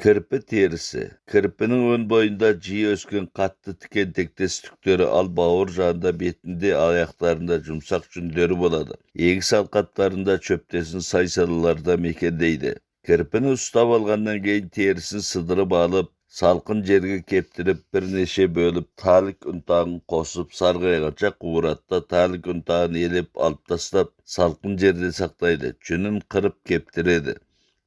Kirpi terisi. Kirpinin ön boyunda jiyi ösken katlı tiken tektes tüktörü al bawur janında betinde ayaklarında jumsak jünleri boladı. Egis alkatlarında çöptesin saysalılarda mekendeydi. Kirpini ustab algandan keyin terisin sıdırıp alıp salkın jerge keptirip bir neşe bölüp talik untağın kosup sargaygacha kuvuratda talik untağın elip alıp taslap salkın jerde saktaydı. Çünün kırıp keptiredi.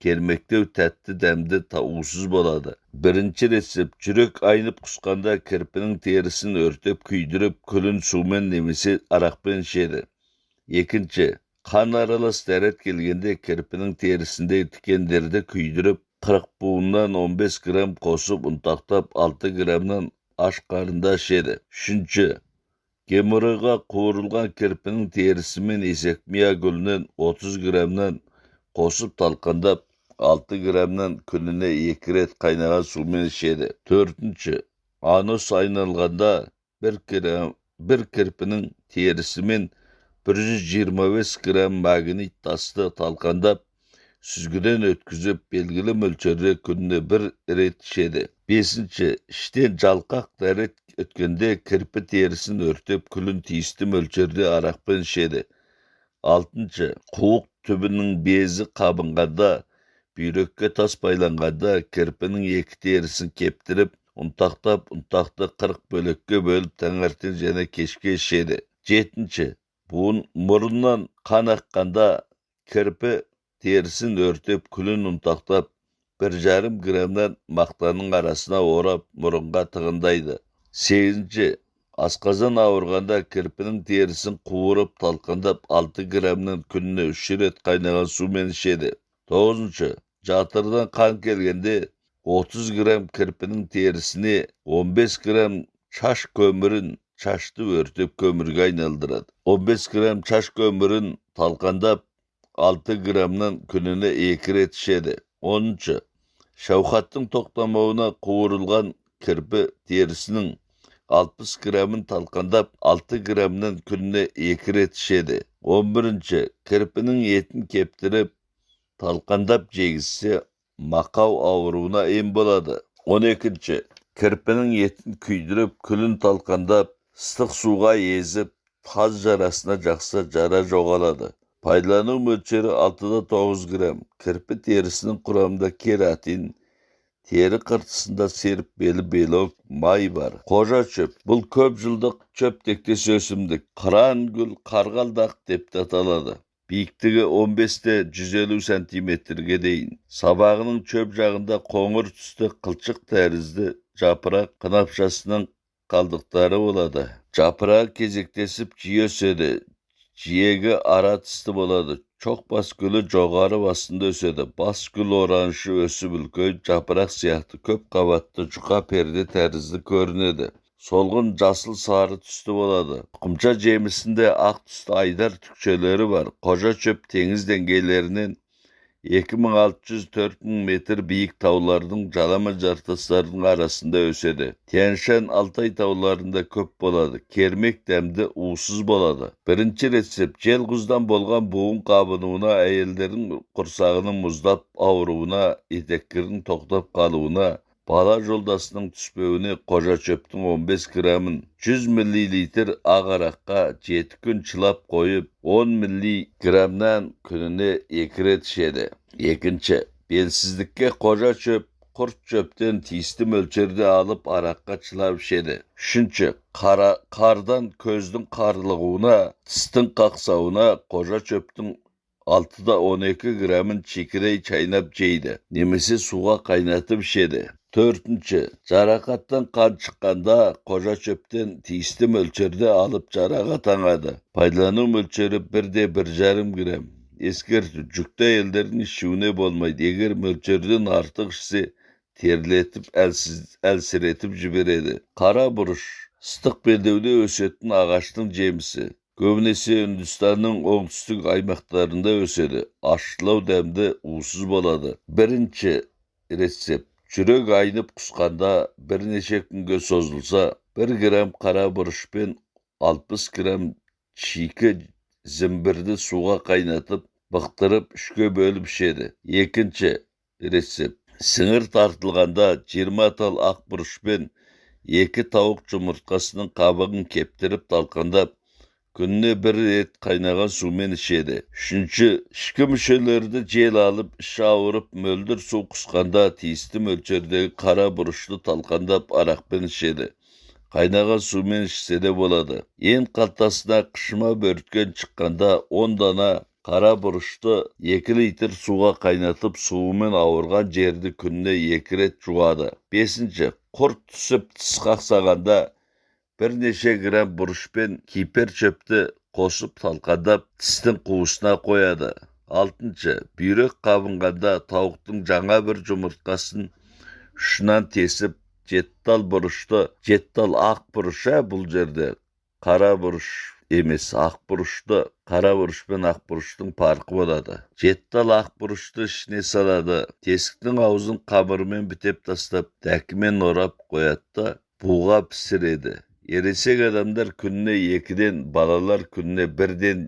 Gelmekte tәtті dämdi tavuğsuz boladı. Birinci resep çürük aynıp kusqanda kirpinin terisini örtüp küydürüp külün sumen nemisi arakpen şedi. Ekinci, kan aralas deret gelgende kirpinin terisinde tikenlerde küydürüp 40 buğundan 15 gram kosup untaktap 6 gramdan aş karında şedi. Üçüncü, gemurıga kuvurulgan kirpinin terisimin esekmiya gülünen 30 gramdan kosup talkandap 6 gramdan gününe 2 ret kaynagan sumen içedi. Dördüncü, anus aynalganda bir kirpinin terisimin 125 gram magnit tasты talkandap süzgüden ötküzüp belgili mölçörde gününe 1 ret içedi. Beşinci, işten jalkak deret ötkende kirpi terisini örtüp külün tiisti mölçörde arakpen içedi. Altıncı, kuğuk tübünün bezi kabınganda büyrekке tas baylanganda kirpinin eki terisini keptirip untaktı 40 bölökке bölüp tаңертең және кешке ішеді. Жетінші, murundan kan akkanda kirpi terisini örtüp külün untaktap 1,5 gramdan maqtanın arasına orap murunga tığındaydı. Sekizinci, asqazan avurganda kirpinin terisin kuvurup talkandap 6 gramdan gününe 3 ret kaynagan sumen içedi. Dokuzuncu, jatırdan kan kelgende 30 gram kirpinin terisini 15 gram çaş kömürün çaştı örtüp kömürge aynaldıradı. 15 gram çaş kömürün talkandap 6 gramdan gününe 2 ret içedi. 10. Şavkattın toktamağına kuvurulgan kirpi terisinin 60 gramın talkandap 6 gramdan gününe 2 ret içedi. 11. Kirpinin etin keptirip talkandap jegisi makav avruuna em boladı. 12. Kirpinin etin küydürüp külün talkandap ıslık suğa ezip taz jarasına jaksa jara jogaladı. Paylanı mölçeri 6'da 9 gram. Kirpi terisinin kuramında keratin, teri kırtısında serip belok may var. Koca çöp. Bul köp жылдық çöp tektesi ösümdük. Kıran gül kargaldak dep ataladı. Biyiktigi 15'te 150 santimetrege deyin. Sabağının çöp jağında koңur tüsті kılçık tәрізді japırak kınapşasının kaldıkları oladı. Japırağı kezektesip jiye ösedi. Jiyegi ara tüsті boladı. Çok bas gülü joğarı basında ösedi. Bas gül oranşı ösüp ülköy japırak siyahtı köp kavatlı juka perde tәрізді görünedi. Solgun jasıl sarı tüsті boladı. Kumça jemisinde ak tüsті aydar tükçeleri var. Koca çöp teniz dengeylerinin 2600-4000 metr biyik tavlarının jalama jartaslarının arasında ösedi. Tianşan Altay tavlarında köp boladı. Kermek demdi uğsuz boladı. Birinci resep jel kuzdan bolgan buğun kabınıuna, ayellerin kursağının muzdap avruuna, eteklerin toktap kalıuna, bala joldasının tüspöğüne koca çöptün 15 gramın 100 millilitr ağarakka 7 gün çılap koyup 10 milligramdan gününe 2 ret içedi. Ekinci, belsizlikке koca çöp kurt çöpten tiisti mölçerde alıp arakka çılap içedi. Üçüncü, kardan közdün karlığına, tыстın kaksauına koca çöptün 6'da 12 gramın çekireği çaynap jeydi. Nemesi suğa kaynatıp içedi. Dördüncü, jarakattan kan çıkkanda koca çöpten tiisti mölçerde alıp jaraga taŋadı. Paylanı mölçeri 1'de 1,5 gram. Eskerti, jükte ellerin işiğine bolmaydı. Eger mölçerden artık işse terletip elsiretip jiberedi. Kara buruş, ıstık beldevde ösetin ağaçtın jemisi. Köbünesi Hindistan'ın oňtüstük aymaklarında ösedi. Aşılaw dämdi uğsuz boladı. Birinci resep. Çürek aynıp kusqanda bir neçe günge sozulsa 1 gram kara buruşpen 60 gram çiğki zimbirdi suğa kaynatıp bıktırıp 3'e bölüp içedi. Ekinci resep. Sіңір тартылғанда 20 tal ақбұрыш пен 2 тауық жұмыртқасының қабығын кептіріп талқандап, күніне 1 рет қайнаған сумен ішеді. Үшінші, ішкі мүшелерді жел алып, іші ауырып, мөлдір су құсқанда тиісті мөлшердегі қара бұрышты талқандап арақпен ішеді. Қайнаған сумен ішсе де болады. Ең қалтасына қышыма бөрткен шыққанда 10 дана қара бұрышты 2 литр суға қайнатып, суымен ауырған жерді күніне 2 рет жуады. Бесінші, құрт түсіп тіс қақсағанда бірнеше грамм бұрыш пен кипер шөпті қосып талқандап тістің қуысына қояды. Алтыншы, бүйрек қабынғанда тауықтың жаңа бір жұмыртқасын ұшынан тесіп 7 tal бұрышты, 7 tal ақ бұрыш, бұл жерде қара бұрыш емес, ақ бұрышты, қара бұрыш пен ақ бұрыштың парқы болады. 7 tal ақ бұрышты ішіне салады, тесіктің аузын қамырмен бітеп тастап, дәкімен орап қояды да буға пісіреді. Ересек адамдар күніне 2-ден, балалар күніне 1-ден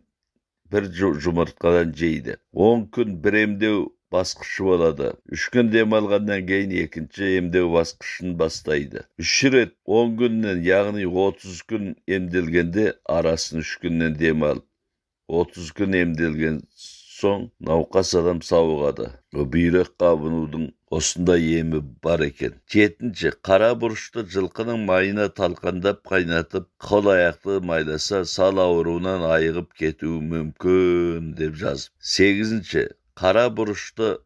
1 жұмыртқадан жейді. 10 күн бір емдеу басқышы болады. 3 күн демалғаннан кейін екінші емдеу басқышын бастайды. 3 рет 10 күннен, яғни 30 күн емделгенде арасын 3 күннен демалып, 30 күн емделген соң науқас адам сауығады. Бүйрек қабынудың осындай емі бар екен. 7-ші, қара бұрышты жылқының майына талқандап қайнатып, қол аяқты майласа сал ауруынан айығып кетуі мүмкін деп жазып. 8-ші, қара бұрышты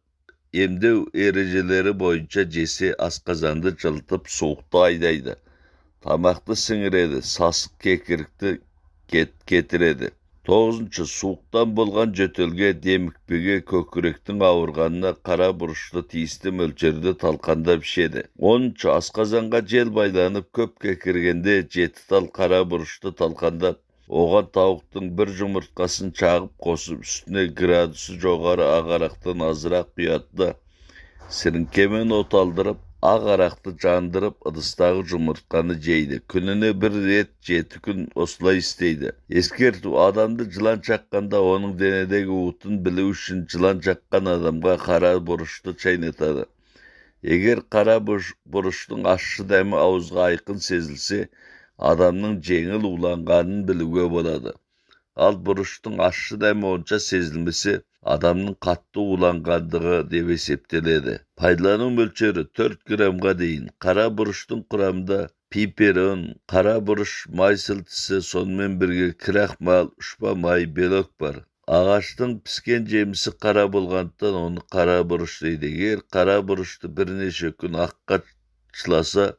емдеу ережелері бойынша жесе асқазанды жылытып суықты айдайды. Тамақты сіңіреді, сасық кекірікті кетіреді. 9-ші, суықтан болған жөтелге, демікпеге, көкіректің ауырғанына қара бұрышты тиісті мөлшерде талқандап ішеді. 10-ші, асқазанға жел байланып көп кекіргенде 7 tal қара бұрышты талқандап, оған тауықтың 1 жұмыртқасын чағып қосып, үстіне градусы жоғары ақ арақтан азырақ құяды да, сіріңкемен оталдырып, ақ арақты жандырып, ыдыстағы жұмыртқаны жейді. Күніне 1 рет 7 күн осылай істейді. Ескерту: адамды жылан шаққанда оның денедегі уытын білу үшін жылан шаққан адамға қара бұрышты шайнатады. Егер қара бұрыштың ащы дәмі ауызға айқын сезілсе, адамның жеңіл уланғанын білуге болады. Ал бұрыштың ащы дәмі онша сезілмесе, адамның қатты уланғандығы деп есептеледі. Пайдалану мөлшері 4 граммға дейін. Қара бұрыштың құрамында пиперон, қара бұрыш майсылтысы, сонымен бірге крахмал, ұшпа май, белок бар. Ағаштың піскен жемісі қара болғандықтан оны қара бұрыш дейді. Егер қара бұрышты бірнеше күн аққа шыласа,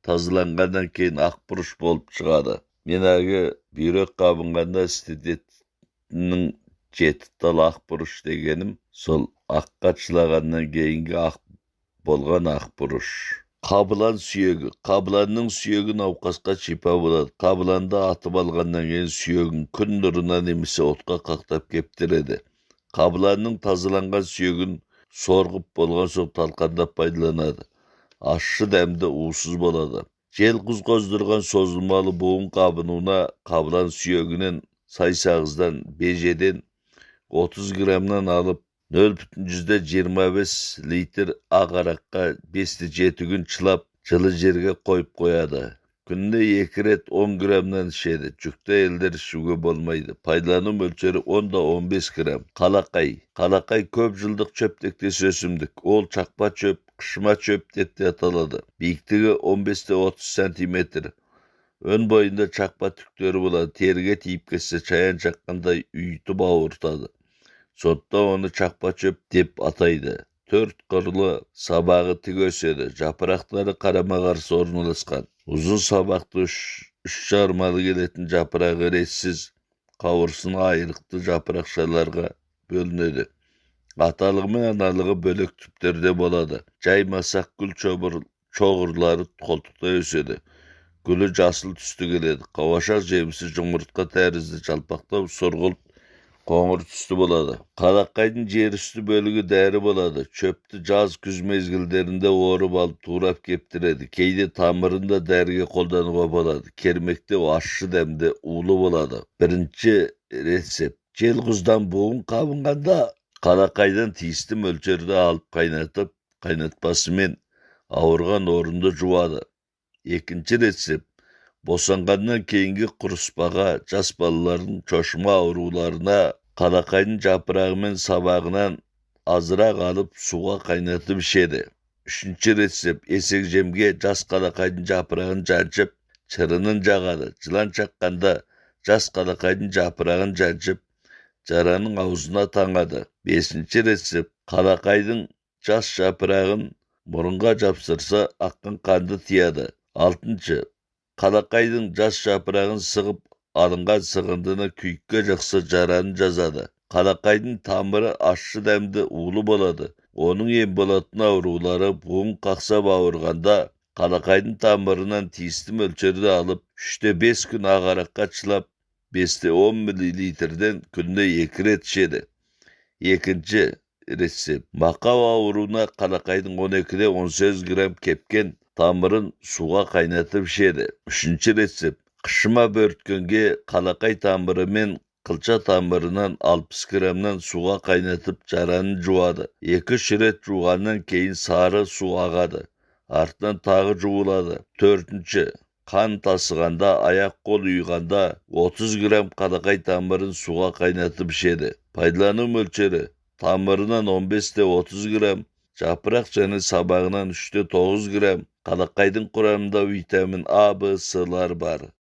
тазаланғаннан кейін ақ бұрыш болып шығады. Мен әгі бүйрек қабынғанда істететіннің 7 tal ақ бұрыш дегенім, сол аққа шылағаннан кейінгі ақ болған ақ бұрыш. Қабылан сүйегі. Қабыланның сүйегі науқасқа шипа болады. Қабыланды атып алғаннан кейін сүйегін күн нұрына немесе отқа қақтап кептіреді. Қабыланның тазаланған сүйегін сорғып болған соң талқандап пайдаланады. Ащы дәмді уысыз болады. Жел қоздырған созылмалы буын қабынуына қабылан сүйегінен сайсағыздан бежеден 30 грамнан алып 0,25 литр ақ араққа 5-7 күн чылап жылы жерге қойып қояды. Күніне 2 рет 10 грамнан ішеді. Жүкті әйелдер ішуге болмайды. Пайдалану мөлшері 10-15 грамм. Қалақай. Қалақай көп жылдық шөптектес өсімдік. Ол чақпа шөп, қышыма шөп деп те аталады. Биіктігі 15-30 сантиметр. Өн бойында чақпа түктері болады. Теріге тиіп кетсе шаян шаққандай үйітіп ауыртады. Сондықтан оны чақпа шөп деп атайды. 4 қырлы, сабағы тік өседі. Жапырақтары қарама-қарсы орналасқан. Uzun sabақты 3 жармалы келетін жапырағы ретсіз, қауырсын айрықты жапырақшаларға бөлінеді. Аталығы мен аналығы бөлек түптерде болады. Жаймасақ гүл шоғырлары қолтықта өседі. Гүлі жасыл түсті келеді. Қауашақ жемісі жұмыртқа тәрізді жалпақтау сұрғылт қоңыр түсті болады. Қалақайдың жер үсті бөлігі дәрі болады. Чөпті жаз күз мезгілдерінде орып алып турап кептіреді. Кейде тамырында дәріге қолдануға болады. Кермекте ащы дәмді улы болады. Бірінші рецепт: жел құздан буын қабынғанда қалақайдан тиісті мөлшерде алып қайнатып, кайнатпасымен ауырған орынды жуады. Екінші рецепт. Босанғаннан кейінгі құрыспаға, жас балалардың чошыма ауруларына қалақайдың жапырағы мен сабағынан азырақ алып суға қайнатып ішеді. Үшінші рецепт. Есек жемге жас қалақайдың жапырағын жаншып, шырынын жағады. Жылан шаққанда жас қалақайдың жапырағын жаншып, жараның аузына таңады. Бесінші рецепт. Қалақайдың жас жапырағын мұрынға жапсырса, аққан қанды тияды. Алтыншы. Қалақайдың жас жапырағын сығып, алынған сығындыны күйікке жақса жараны жазады. Қалақайдың тамыры ащы дәмді улы болады. Оның ем болатын аурулары буын қақсап ауырғанда, қалақайдың тамырынан тиісті мөлшерді алып, 3-5 күн ағараққа чылап, 5-10 мл күнде 2 рет ішеді. Екінші рецепт. Мақау ауруына қалақайдың 12-18 грамм кепкен тамырын суға қайнатып ішеді. Үшінші рецепт. Қышыма бөрткенге қалақай тамыры мен қылша тамырынан 60 грамнан суға қайнатып жараны жуады. 2-3 рет жуғаннан кейін сары су ағады. Артынан тағы жуылады. Төртінші. Қан тасығанда, аяқ-қол ұйығанда 30 грамм қалақай тамырын суға қайнатып ішеді. Пайдалану мөлшері. Тамырынан 15-30 грамм, жапырақ және сабағынан 3-9 грамм. Қалақайдың құрамында витамин А, Б, С-лар бар.